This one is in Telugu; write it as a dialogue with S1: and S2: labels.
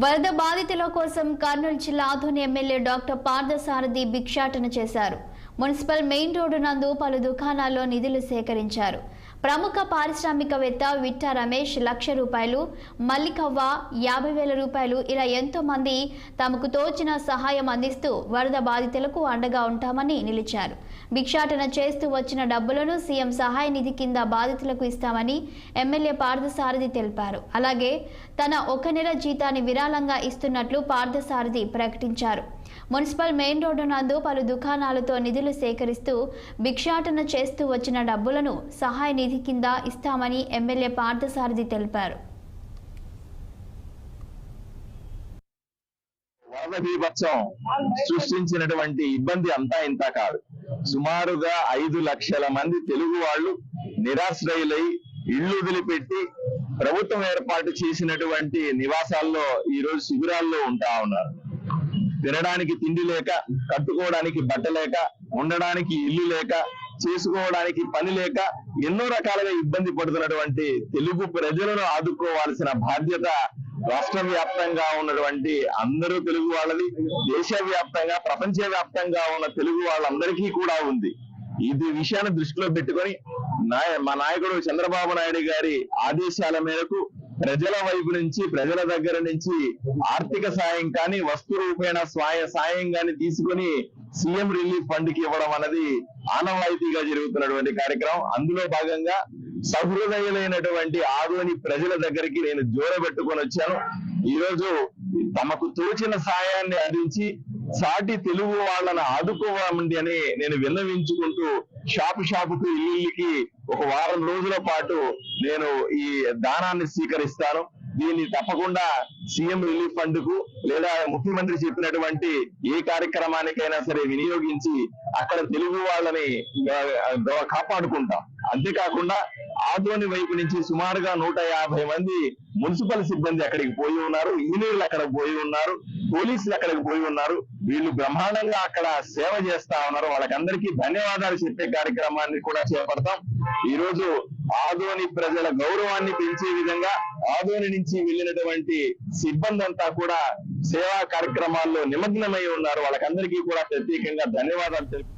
S1: వరద బాధితుల కోసం కర్నూలు జిల్లా ఆదోని ఎమ్మెల్యే డాక్టర్ పార్థసారథి భిక్షాటన చేశారు. మున్సిపల్ మెయిన్ రోడ్డు నందు పలు దుకాణాల్లో నిధులు సేకరించారు. ప్రముఖ పారిశ్రామికవేత్త విట్ట రమేష్ ₹1,00,000, మల్లికవ్వ ₹50,000 ఇలా ఎంతో మంది తమకు తోచిన సహాయం అందిస్తూ వరద బాధితులకు అండగా ఉంటామని నిలిచారు. భిక్షాటన చేస్తూ వచ్చిన డబ్బులను సీఎం సహాయ నిధి కింద బాధితులకు ఇస్తామని ఎమ్మెల్యే పార్థసారథి తెలిపారు. అలాగే తన 1 నెల జీతాన్ని విరాళంగా ఇస్తున్నట్లు పార్థసారథి ప్రకటించారు. మున్సిపల్ మెయిన్ రోడ్డు నందు పలు దుకాణాలతో నిధులు సేకరిస్తూ భిక్షాటన చేస్తూ వచ్చిన డబ్బులను సహాయ నిధి కింద ఇస్తామని ఎమ్మెల్యే పార్థసారథి తెలిపారు.
S2: వరద బీభత్సం సృష్టించినటువంటి ఇబ్బంది అంతా ఇంత కాదు. సుమారుగా 5 లక్షల మంది తెలుగు వాళ్ళు నిరాశ్రయులై ఇళ్లు వదిలిపెట్టి ప్రభుత్వం ఏర్పాటు చేసినటువంటి నివాసాల్లో ఈ రోజు శిబిరాల్లో ఉంటా ఉన్నారు. తినడానికి తిండి లేక, కట్టుకోవడానికి బట్ట లేక, ఉండడానికి ఇల్లు లేక, చేసుకోవడానికి పని లేక ఎన్నో రకాలుగా ఇబ్బంది పడుతున్నటువంటి తెలుగు ప్రజలను ఆదుకోవాల్సిన బాధ్యత రాష్ట్ర వ్యాప్తంగా ఉన్నటువంటి అందరూ తెలుగు వాళ్ళది, దేశవ్యాప్తంగా ప్రపంచవ్యాప్తంగా ఉన్న తెలుగు వాళ్ళందరికీ కూడా ఉంది. ఇది విషయాన్ని దృష్టిలో పెట్టుకొని మా నాయకుడు చంద్రబాబు నాయుడు గారి ఆదేశాల మేరకు ప్రజల వైపు నుంచి, ప్రజల దగ్గర నుంచి ఆర్థిక సాయం కానీ, వస్తు రూపేణ సాయం కానీ తీసుకొని సీఎం రిలీఫ్ ఫండ్ కి ఇవ్వడం అనేది ఆనవాయితీగా జరుగుతున్నటువంటి కార్యక్రమం. అందులో భాగంగా సహృదయులైనటువంటి ఆదోని ప్రజల దగ్గరికి నేను జోరబెట్టుకొని వచ్చాను. ఈ రోజు తమకు తోచిన సాయాన్ని అందించి సాటి తెలుగు వాళ్ళని ఆదుకోవాలండి అని నేను విన్నవించుకుంటూ షాపుకు ఇల్లుకి 1 వారం రోజుల పాటు నేను ఈ దానాన్ని స్వీకరిస్తాను. దీన్ని తప్పకుండా సీఎం రిలీఫ్ ఫండ్ కు లేదా ముఖ్యమంత్రి చెప్పినటువంటి ఏ కార్యక్రమానికైనా సరే వినియోగించి అక్కడ తెలుగు వాళ్ళని కాపాడుకుంటాం. అంతేకాకుండా ఆదోని వైపు నుంచి సుమారుగా 150 మంది మున్సిపల్ సిబ్బంది అక్కడికి పోయి ఉన్నారు, ఇంజనీర్లు అక్కడ పోయి ఉన్నారు, పోలీసులు అక్కడికి పోయి ఉన్నారు. వీళ్ళు బ్రహ్మాండంగా అక్కడ సేవ చేస్తా ఉన్నారు. వాళ్ళకందరికీ ధన్యవాదాలు చెప్పే కార్యక్రమాన్ని కూడా చేపడతాం. ఈ రోజు ఆదోని ప్రజల గౌరవాన్ని పెంచే విధంగా ఆదోని నుంచి వెళ్ళినటువంటి సిబ్బంది అంతా కూడా సేవా కార్యక్రమాల్లో నిమగ్నమై ఉన్నారు. వాళ్ళకందరికీ కూడా ప్రత్యేకంగా ధన్యవాదాలు తెలుపు